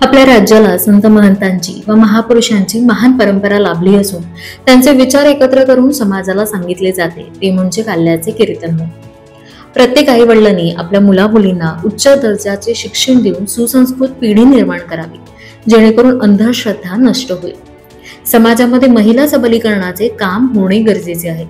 आपल्या राज्याला संत महंतांची व महापुरुषांची महान परंपरा लाभली असून त्यांचे विचार एकत्र करून समाजाला सांगितले जाते ते म्हणजे काल्याचे कीर्तन होय. प्रत्येक आई वडिलांनी आपल्या मुलामुलींना उच्च दर्जाचे शिक्षण देऊन सुसंस्कृत पिढी निर्माण करावी, जेणेकरून अंधश्रद्धा नष्ट होईल. समाजामध्ये महिला सबलीकरणाचे काम होणे गरजेचे आहे.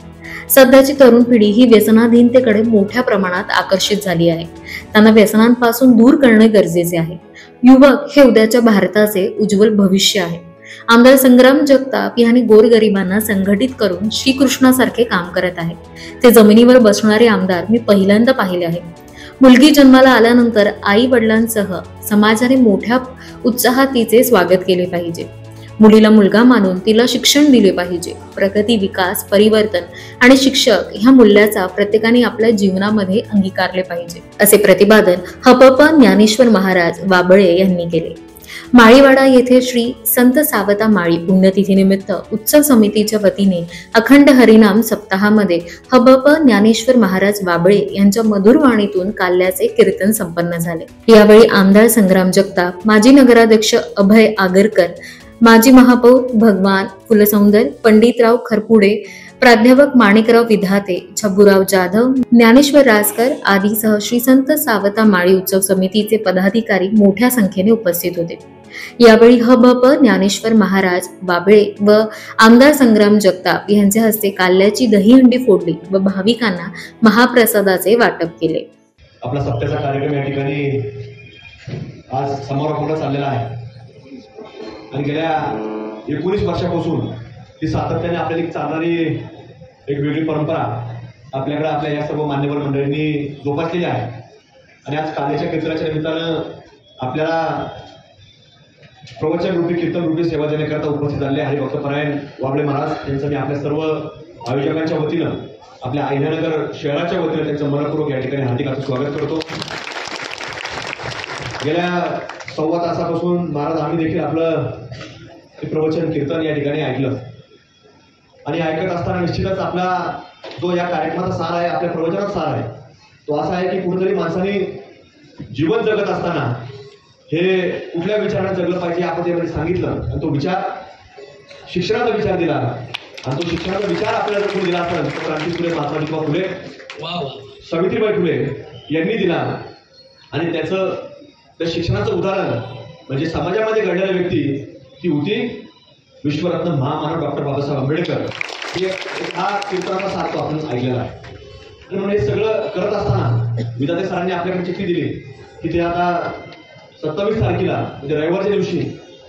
सध्याची तरुण पिढी ही व्यसनाधीनतेकडे मोठ्या प्रमाणात आकर्षित झाली आहे. त्यांना व्यसनांपासून दूर करणे गरजेचे आहे. युवक हे उद्याच्या भारताचे उज्ज्वल भविष्य आहे. आमदार संग्राम जगताप यांनी गोरगरिबांना संघटित करून श्रीकृष्णासारखे काम करत आहेत. ते जमिनीवर बसणारे आमदार मी पहिल्यांदा पाहिले आहे. मुलगी जन्माला आल्यानंतर आई वडिलांसह समाजाने मोठ्या उत्साहात तिचे स्वागत केले पाहिजे. मुलीला मुलगा मानून तिला शिक्षण दिले पाहिजे. प्रगती, विकास, परिवर्तन आणि शिक्षक ह्या मूल्याचा प्रत्येकाने आपल्या जीवनामध्ये अंगीकारले पाहिजे, असे प्रतिपादन हपप ज्ञानेश्वर महाराज वाबळे यांनी केले. माळीवाडा येथे श्री संत सावता माळी पुण्यतिथीनिमित्त उत्सव समितीच्या वतीने अखंड हरिनाम सप्ताहामध्ये हपप ज्ञानेश्वर महाराज वाबळे यांच्या मधुर वाणीतून काल्याचे कीर्तन संपन्न झाले. यावेळी आमदार संग्राम जगताप, माजी नगराध्यक्ष अभय आगरकर, माजी महापौर भगवान फुलसौंदर, पंडितराव खरपुडे, प्राध्यापक माणिकराव विधाते, छब्बूराव जाधव, ज्ञानेश्वर राजकर आदीसह श्री संत सावता माळी उत्सव समितीचे पदाधिकारी मोठ्या संख्येने उपस्थित होते. यावेळी हबप ज्ञानेश्वर महाराज वाबळे व आमदार संग्राम जगताप यांच्या हस्ते काल्याची दहीहंडी फोडली व भाविकांना महाप्रसादाचे वाटप केले. आपला सप्त्याचा कार्यक्रम या ठिकाणी आज समारोपाला चाललेला आहे आणि गेल्या 19 वर्षापासून ती सातत्याने आपल्याला चालणारी एक वेगळी परंपरा आपल्याकडे आपल्या या सर्व मान्यवर मंडळींनी जोपासलेली आहे. आणि आज काल्याच्या कीर्तनाच्या निमित्तानं आपल्याला प्रवचन रूपी, कीर्तन रूपी सेवा देण्याकरता उपस्थित झालेले हरिभक्तपरायण वाबळे महाराज यांचं मी आपल्या सर्व आयोजकांच्या वतीनं, आपल्या अहिल्यानगर शहराच्या वतीनं त्यांचं मनपूर्वक या ठिकाणी हार्दिक स्वागत करतो. गेल्या 1.25 तासापासून महाराज आम्ही देखील आपलं प्रवचन कीर्तन या ठिकाणी ऐकलं आणि ऐकत असताना निश्चितच आपला जो या कार्यक्रमाचा सार आहे, आपल्या प्रवचनाचा सार आहे, तो असा आहे की कुठेतरी माणसाने जीवन जगत असताना हे कुठल्या विचाराने जगलं पाहिजे आपण त्यामध्ये सांगितलं. आणि तो विचार शिक्षणाचा विचार दिला आणि तो शिक्षणाचा विचार आपल्याला जर कोणी दिला असेल तर क्रांतीसूर्य महात्मा ज्योतिबा फुले, सावित्रीबाई फुले यांनी दिला. आणि त्या शिक्षणाचं उदाहरण म्हणजे समाजामध्ये घडलेल्या व्यक्ती ती होती विश्वरत्न महामानव डॉक्टर बाबासाहेब आंबेडकर. हा कीर्तनाचा सार तो आपण ऐकलेला आहे. आणि म्हणून हे सगळं करत असताना विधाते सरांनी आपल्याकडे चिठ्ठी दिली की ते आता 27 तारखेला म्हणजे रविवारच्या दिवशी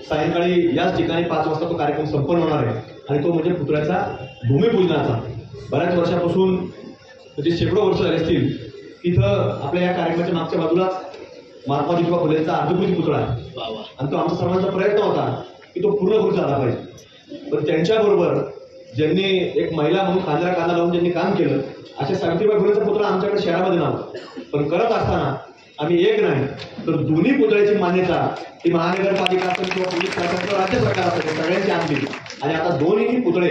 सायंकाळी याच ठिकाणी 5 वाजता तो कार्यक्रम संपन्न होणार आहे. आणि तो म्हणजे पुतळ्याचा भूमिपूजनाचा. बऱ्याच वर्षापासून म्हणजे शेकडो वर्ष झाले असतील इथं आपल्या या कार्यक्रमाच्या मागच्या बाजूलाच महात्मा ज्योतिबा फुलेंचा अर्धकृती पुतळा आहे आणि तो आमचा सर्वांचा प्रयत्न होता की तो पूर्ण झाला पाहिजे. पण त्यांच्याबरोबर ज्यांनी एक महिला म्हणून खांद्याला कांदा लावून ज्यांनी काम केलं अशा सावित्रीबाई फुलेंचा पुतळा आमच्याकडे शहरामध्ये नव्हता. पण करत असताना आम्ही एक नाही तर दोन्ही पुतळ्याची मान्यता ही महानगरपालिका असेल किंवा पोलीस प्रशासन किंवा राज्य सरकार असेल सगळ्यांची आणली. आणि आता दोन्ही पुतळे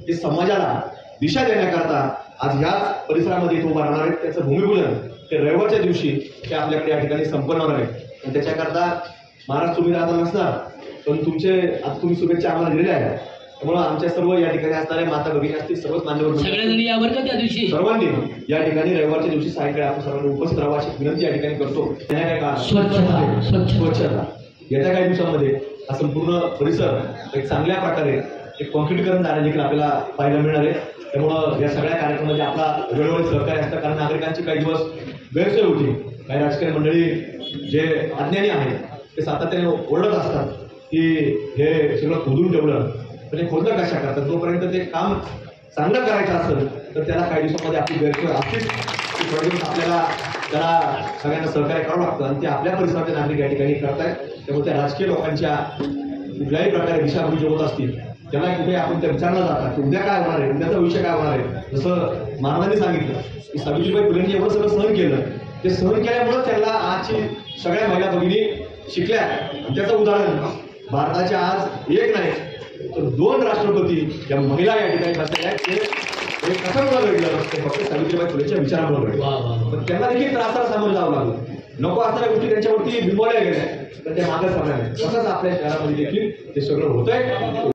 हे समाजाला दिशा देण्याकरता आज ह्या परिसरामध्ये इथं उभा राहणार आहेत. त्याचं भूमिपूजन हे रविवारच्या दिवशी ते आपल्याकडे या ठिकाणी संपन्न होणार आहे. आणि त्याच्याकरता महाराज तुम्ही आता नसणार पण आता तुम्ही शुभेच्छा आम्हाला दिलेल्या आहेत. त्यामुळे आमच्या सर्व या ठिकाणी असणाऱ्या माता भगिनी असतील सर्वच मान्यवर सर्वांनी या ठिकाणी रविवारच्या दिवशी सायंकाळी आपण सर्वांनी उपस्थित राहावं अशी विनंती या ठिकाणी करतो. स्वच्छता येत्या काही दिवसांमध्ये हा संपूर्ण परिसर एक चांगल्या प्रकारे एक कॉन्क्रीटीकरण झालं देखील आपल्याला पाहायला मिळणार आहे. त्यामुळं या सगळ्या कार्यक्रमामध्ये आपला वेळोवेळी सहकार्य असतं. कारण नागरिकांची काही दिवस गैरसोय होती. काही राजकीय मंडळी जे अज्ञानी आहेत ते सातत्याने ओरडत असतात की हे सगळं खोदून ठेवलं म्हणजे खोदलं कशा करतात. जोपर्यंत ते काम चांगलं करायचं असेल तर त्याला काही दिवसांमध्ये आपली गैरसोय असतेच. थोडे दिवस आपल्याला त्याला सगळ्यांना सहकार्य करावं लागतं आणि ते आपल्या परिसरातले नागरिक या ठिकाणी करतायत. त्यामुळे त्या राजकीय लोकांच्या कुठल्याही प्रकारे दिशाभूल जे होत असतील त्याला कुठे आपण त्या विचारला जातात की उद्या काय होणार आहे, उद्याचा विषय काय होणार आहे. जसं महाराजांनी सांगितलं की सावित्रीबाई फुलेंनी एवढं सगळं सहन केलं, ते सहन केल्यामुळे त्यांना आजची सगळ्या महिला भगिनी शिकल्या. आणि त्याचं उदाहरण भारताच्या आज एक नाही तर 2 राष्ट्रपती या महिला या ठिकाणी बसलेल्या आहेत. ते कशामुळे घडलं ते फक्त सावित्रीबाई फुलेंच्या विचारामुळे घडलं. पण त्यांना देखील त्रासाला सामोरं जावं लागलं. नको असणाऱ्या गोष्टी त्यांच्यावरती बिंबवल्या गेल्या तर त्या मागच राहणार नाही. तसंच आपल्या शहरामध्ये देखील ते सगळं होतंय.